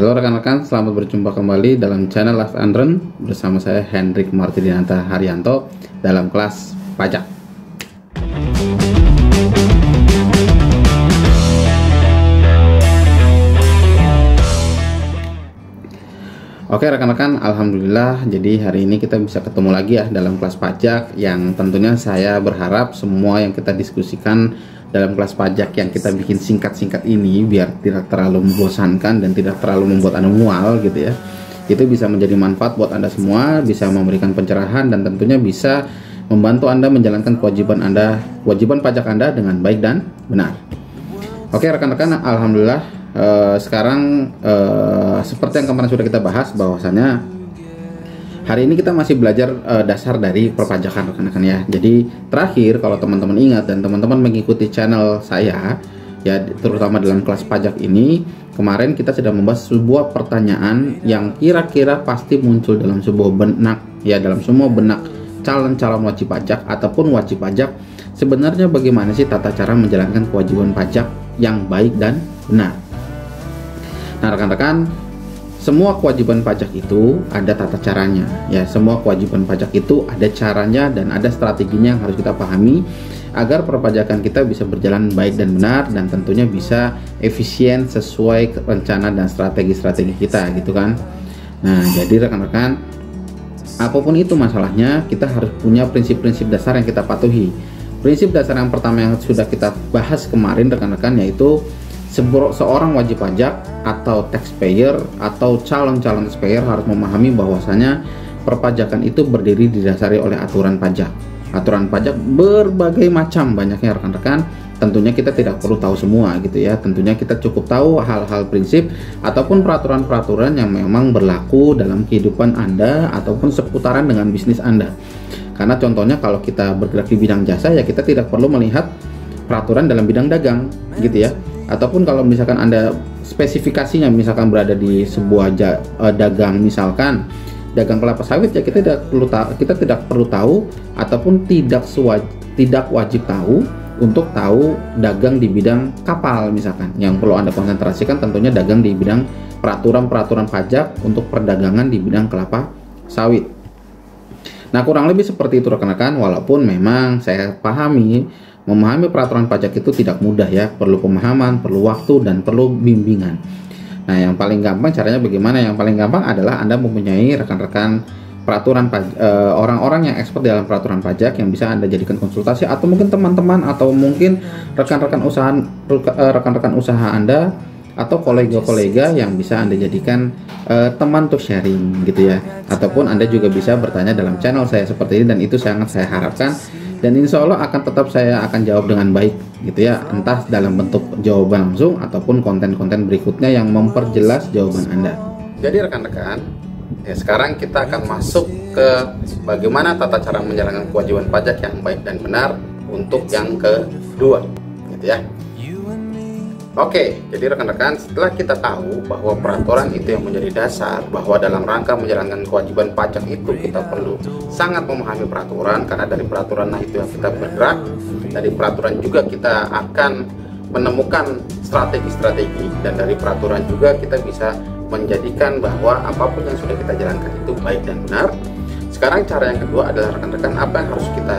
Halo rekan-rekan, selamat berjumpa kembali dalam channel Live and Run bersama saya Hendrik Martidinata Haryanto dalam kelas pajak. Oke rekan-rekan, alhamdulillah jadi hari ini kita bisa ketemu lagi ya dalam kelas pajak yang tentunya saya berharap semua yang kita diskusikan dalam kelas pajak yang kita bikin singkat-singkat ini biar tidak terlalu membosankan dan tidak terlalu membuat Anda mual gitu ya. Itu bisa menjadi manfaat buat Anda semua, bisa memberikan pencerahan dan tentunya bisa membantu Anda menjalankan kewajiban pajak Anda dengan baik dan benar. Oke rekan-rekan, alhamdulillah sekarang seperti yang kemarin sudah kita bahas bahwasanya hari ini kita masih belajar dasar dari perpajakan rekan-rekan ya. Jadi terakhir kalau teman-teman ingat dan teman-teman mengikuti channel saya ya, terutama dalam kelas pajak ini, kemarin kita sudah membahas sebuah pertanyaan yang kira-kira pasti muncul dalam sebuah benak ya, dalam semua benak calon-calon wajib pajak ataupun wajib pajak. Sebenarnya bagaimana sih tata cara menjalankan kewajiban pajak yang baik dan benar? Nah rekan-rekan, semua kewajiban pajak itu ada tata caranya ya. Semua kewajiban pajak itu ada caranya dan ada strateginya yang harus kita pahami agar perpajakan kita bisa berjalan baik dan benar dan tentunya bisa efisien sesuai rencana dan strategi-strategi kita gitu kan. Nah jadi rekan-rekan, apapun itu masalahnya kita harus punya prinsip-prinsip dasar yang kita patuhi. Prinsip dasar yang pertama yang sudah kita bahas kemarin rekan-rekan yaitu seorang wajib pajak atau taxpayer atau calon-calon taxpayer harus memahami bahwasanya perpajakan itu berdiri didasari oleh aturan pajak. Aturan pajak berbagai macam banyaknya rekan-rekan. Tentunya kita tidak perlu tahu semua gitu ya. Tentunya kita cukup tahu hal-hal prinsip ataupun peraturan-peraturan yang memang berlaku dalam kehidupan Anda ataupun seputaran dengan bisnis Anda. Karena contohnya kalau kita bergerak di bidang jasa ya kita tidak perlu melihat peraturan dalam bidang dagang gitu ya. Ataupun kalau misalkan Anda spesifikasinya misalkan berada di sebuah dagang, misalkan dagang kelapa sawit ya, kita tidak perlu tahu ataupun tidak wajib tahu untuk tahu dagang di bidang kapal misalkan. Yang perlu Anda konsentrasikan tentunya dagang di bidang peraturan pajak untuk perdagangan di bidang kelapa sawit. Nah kurang lebih seperti itu rekan-rekan, walaupun memang saya pahami memahami peraturan pajak itu tidak mudah ya, perlu pemahaman, perlu waktu, dan perlu bimbingan. Nah yang paling gampang caranya bagaimana? Yang paling gampang adalah Anda mempunyai rekan-rekan peraturan orang-orang yang expert dalam peraturan pajak yang bisa Anda jadikan konsultasi, atau mungkin teman-teman, atau mungkin rekan-rekan usaha Anda, atau kolega-kolega yang bisa Anda jadikan teman untuk sharing gitu ya. Ataupun Anda juga bisa bertanya dalam channel saya seperti ini, dan itu sangat saya harapkan dan insya Allah saya akan jawab dengan baik gitu ya, entah dalam bentuk jawaban langsung ataupun konten-konten berikutnya yang memperjelas jawaban Anda. Jadi rekan-rekan ya, sekarang kita akan masuk ke bagaimana tata cara menjalankan kewajiban pajak yang baik dan benar untuk yang kedua gitu ya. Oke, jadi rekan-rekan, setelah kita tahu bahwa peraturan itu yang menjadi dasar, bahwa dalam rangka menjalankan kewajiban pajak itu kita perlu sangat memahami peraturan, karena dari peraturan itu yang kita bergerak, dari peraturan juga kita akan menemukan strategi-strategi, dan dari peraturan juga kita bisa menjadikan bahwa apapun yang sudah kita jalankan itu baik dan benar. Sekarang cara yang kedua adalah rekan-rekan, apa yang harus kita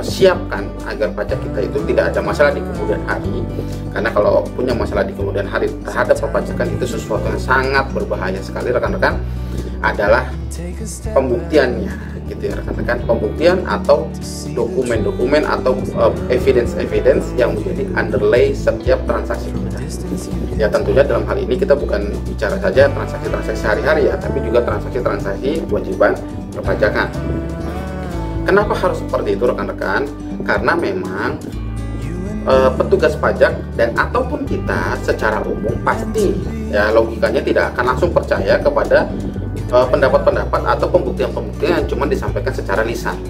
siapkan agar pajak kita itu tidak ada masalah di kemudian hari. Karena kalau punya masalah di kemudian hari terhadap perpajakan itu sesuatu yang sangat berbahaya sekali rekan-rekan, adalah pembuktiannya gitu ya rekan-rekan. Pembuktian atau dokumen-dokumen atau evidence yang menjadi underlay setiap transaksi kita. Ya tentunya dalam hal ini kita bukan bicara saja transaksi-transaksi sehari-hari ya, tapi juga transaksi-transaksi kewajiban perpajakan. Kenapa harus seperti itu rekan-rekan? Karena memang petugas pajak dan ataupun kita secara umum pasti ya logikanya tidak akan langsung percaya kepada pendapat-pendapat atau pembuktian-pembuktian yang cuma disampaikan secara lisan.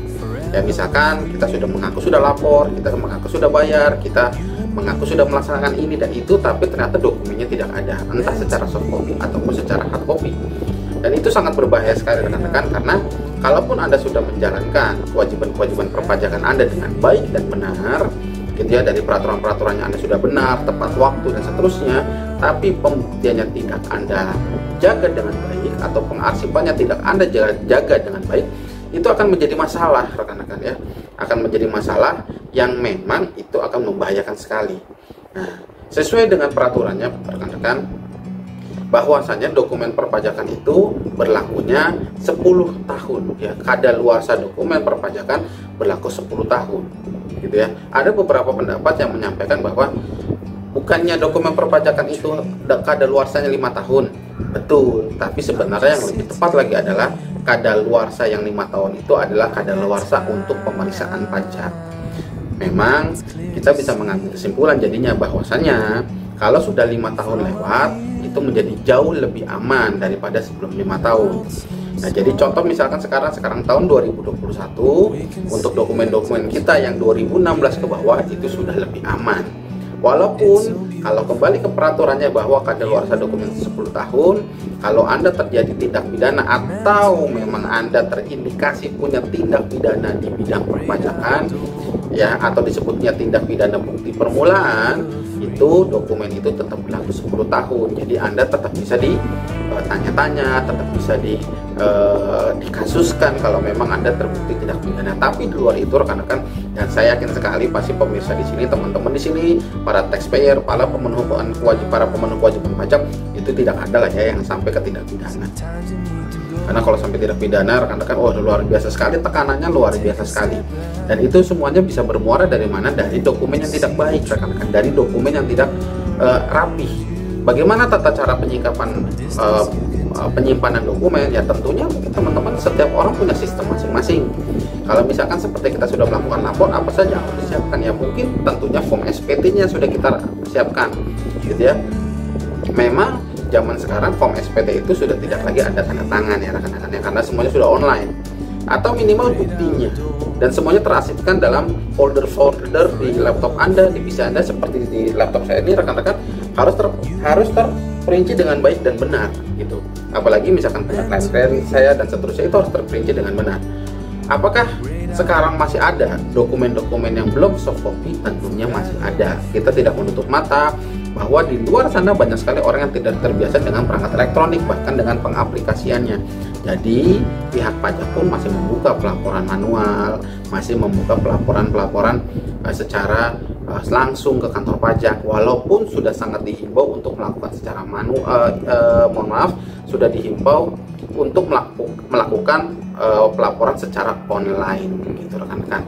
Ya misalkan kita sudah mengaku sudah lapor, kita mengaku sudah bayar, kita mengaku sudah melaksanakan ini dan itu, tapi ternyata dokumennya tidak ada, entah secara soft copy ataupun secara hard copy. Dan itu sangat berbahaya sekali rekan-rekan, karena kalaupun Anda sudah menjalankan kewajiban-kewajiban perpajakan Anda dengan baik dan benar, gitu ya, dari peraturan-peraturannya Anda sudah benar, tepat waktu dan seterusnya, tapi pembuktiannya tidak Anda jaga dengan baik atau pengarsipannya tidak Anda jaga dengan baik, itu akan menjadi masalah rekan-rekan ya, akan menjadi masalah yang memang itu akan membahayakan sekali. Nah, sesuai dengan peraturannya rekan-rekan, bahwasanya dokumen perpajakan itu berlakunya 10 tahun ya, kadaluarsa dokumen perpajakan berlaku 10 tahun gitu ya. Ada beberapa pendapat yang menyampaikan bahwa bukannya dokumen perpajakan itu kadaluarsanya 5 tahun. Betul, tapi sebenarnya yang lebih tepat lagi adalah kadaluarsa yang 5 tahun itu adalah kadaluarsa untuk pemeriksaan pajak. Memang kita bisa mengambil kesimpulan jadinya bahwasanya kalau sudah 5 tahun lewat itu menjadi jauh lebih aman daripada sebelum 5 tahun. Nah, jadi contoh misalkan sekarang tahun 2021, untuk dokumen-dokumen kita yang 2016 ke bawah itu sudah lebih aman. Walaupun kalau kembali ke peraturannya bahwa kadaluarsa dokumen 10 tahun, kalau Anda terjadi tindak pidana atau memang Anda terindikasi punya tindak pidana di bidang perpajakan ya, atau disebutnya tindak pidana bukti permulaan, itu dokumen itu tetap berlaku 10 tahun. Jadi Anda tetap bisa ditanya-tanya, tetap bisa dikasuskan kalau memang Anda terbukti tindak pidana. Tapi di luar itu rekan-rekan, dan saya yakin sekali pasti pemirsa di sini, teman-teman di sini, para taxpayer, para pemenuh kewajiban pajak, itu tidak ada lah ya yang sampai ke tindak pidana. Karena kalau sampai tindak pidana rekan-rekan, luar biasa sekali, tekanannya luar biasa sekali. Dan itu semuanya bisa bermuara dari mana? Dari dokumen yang tidak baik rekan-rekan, dari dokumen yang tidak rapih. Bagaimana tata cara penyimpanan dokumen? Ya tentunya teman-teman, setiap orang punya sistem masing-masing. Kalau misalkan seperti kita sudah melakukan lapor, apa saja yang harus disiapkan? Ya mungkin tentunya form SPT-nya sudah kita siapkan, gitu ya. Memang zaman sekarang form SPT itu sudah tidak lagi ada tanda tangan ya rekan-rekan ya, karena semuanya sudah online atau minimal buktinya, dan semuanya terarsipkan dalam folder-folder di laptop Anda, di PC Anda. Seperti di laptop saya ini rekan-rekan, harus terperinci dengan baik dan benar gitu. Apalagi misalkan timeline saya dan seterusnya, itu harus terperinci dengan benar. Apakah sekarang masih ada dokumen-dokumen yang belum soft copy? Tentunya masih ada. Kita tidak menutup mata bahwa di luar sana banyak sekali orang yang tidak terbiasa dengan perangkat elektronik, bahkan dengan pengaplikasiannya. Jadi pihak pajak pun masih membuka pelaporan manual, masih membuka pelaporan secara langsung ke kantor pajak, walaupun sudah sangat dihimbau untuk melakukan secara sudah dihimbau untuk melakukan pelaporan secara online gitu rekan-rekan.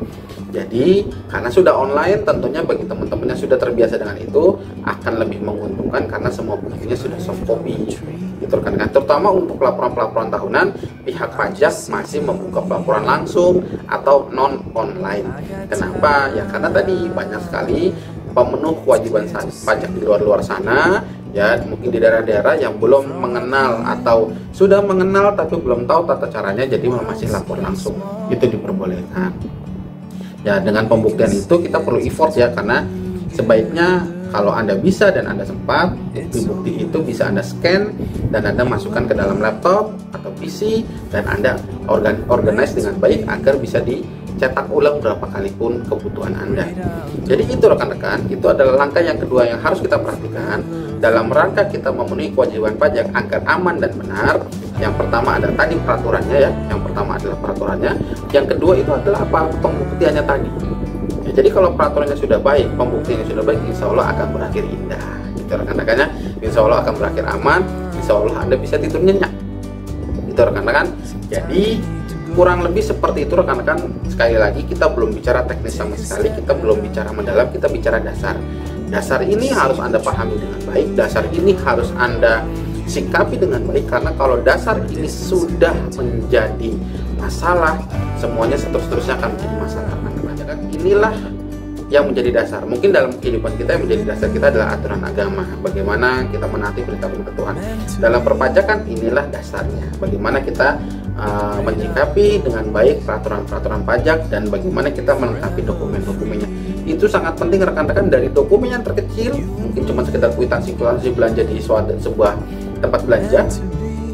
Jadi karena sudah online, tentunya bagi teman-teman yang sudah terbiasa dengan itu akan lebih menguntungkan karena semua buktinya sudah soft copy gitu rekan-rekan. Terutama untuk pelaporan tahunan, pihak pajak masih membuka pelaporan langsung atau non online. Kenapa? Ya karena tadi banyak sekali pemenuh kewajiban pajak di luar sana ya, mungkin di daerah-daerah yang belum mengenal atau sudah mengenal tapi belum tahu tata caranya, jadi masih lapor langsung. Itu diperbolehkan. Ya, dengan pembuktian itu kita perlu effort ya, karena sebaiknya kalau Anda bisa dan Anda sempat, bukti itu bisa Anda scan dan Anda masukkan ke dalam laptop atau PC, dan Anda organize dengan baik agar bisa dicetak ulang berapa kali pun kebutuhan Anda. Jadi itu rekan-rekan, itu adalah langkah yang kedua yang harus kita perhatikan dalam rangka kita memenuhi kewajiban pajak agar aman dan benar. Yang pertama ada tadi peraturannya ya, yang pertama adalah peraturannya. Yang kedua itu adalah apa? Pembuktiannya tadi. Ya, jadi kalau peraturannya sudah baik, pembuktiannya sudah baik, insya Allah akan berakhir indah. Gitu rekan-rekannya, insya Allah akan berakhir aman, insya Allah Anda bisa tidur nyenyak. Itu rekan-rekan. Jadi kurang lebih seperti itu rekan-rekan. Sekali lagi kita belum bicara teknis sama sekali, kita belum bicara mendalam, kita bicara dasar. Dasar ini harus Anda pahami dengan baik, dasar ini harus Anda sikapi dengan baik, karena kalau dasar ini sudah menjadi masalah, semuanya seterusnya akan menjadi masalah. Inilah yang menjadi dasar. Mungkin dalam kehidupan kita yang menjadi dasar kita adalah aturan agama, bagaimana kita menaati perintah-perintah Tuhan. Dalam perpajakan inilah dasarnya, bagaimana kita menyikapi dengan baik peraturan-peraturan pajak dan bagaimana kita melengkapi dokumen-dokumennya. Itu sangat penting rekan-rekan, dari dokumen yang terkecil mungkin cuma sekedar kwitansi belanja di sebuah tempat belanja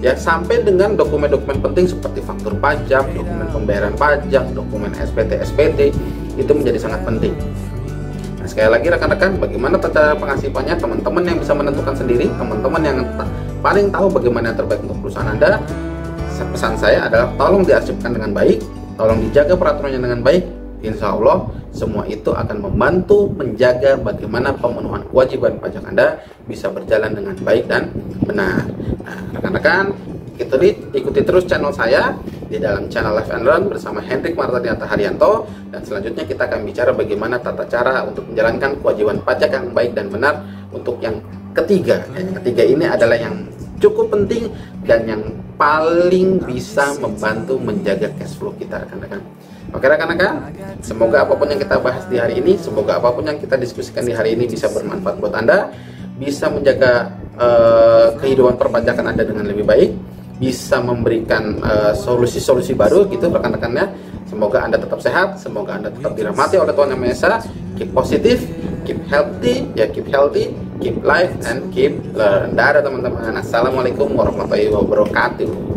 ya, sampai dengan dokumen-dokumen penting seperti faktur pajak, dokumen pembayaran pajak, dokumen SPT itu menjadi sangat penting. Nah, sekali lagi rekan-rekan, bagaimana cara pengasipannya teman-teman yang bisa menentukan sendiri, teman-teman yang paling tahu bagaimana yang terbaik untuk perusahaan Anda. Pesan saya adalah tolong diarsipkan dengan baik, tolong dijaga peraturannya dengan baik. Insya Allah semua itu akan membantu menjaga bagaimana pemenuhan kewajiban pajak Anda bisa berjalan dengan baik dan benar. Nah, rekan-rekan, ikuti terus channel saya di dalam channel Live and Learn bersama Hendrik Martadianta Haryanto, dan selanjutnya kita akan bicara bagaimana tata cara untuk menjalankan kewajiban pajak yang baik dan benar untuk yang ketiga. Yang ketiga ini adalah yang cukup penting dan yang paling bisa membantu menjaga cash flow kita, rekan-rekan. Oke rekan-rekan, semoga apapun yang kita bahas di hari ini, semoga apapun yang kita diskusikan di hari ini bisa bermanfaat buat Anda, bisa menjaga kehidupan perpajakan Anda dengan lebih baik, bisa memberikan solusi-solusi baru gitu rekan-rekannya. Semoga Anda tetap sehat, semoga Anda tetap dirahmati oleh Tuhan Yang Maha Esa. Keep positif, keep healthy, keep life and keep learn. Dadah teman-teman. Assalamualaikum warahmatullahi wabarakatuh.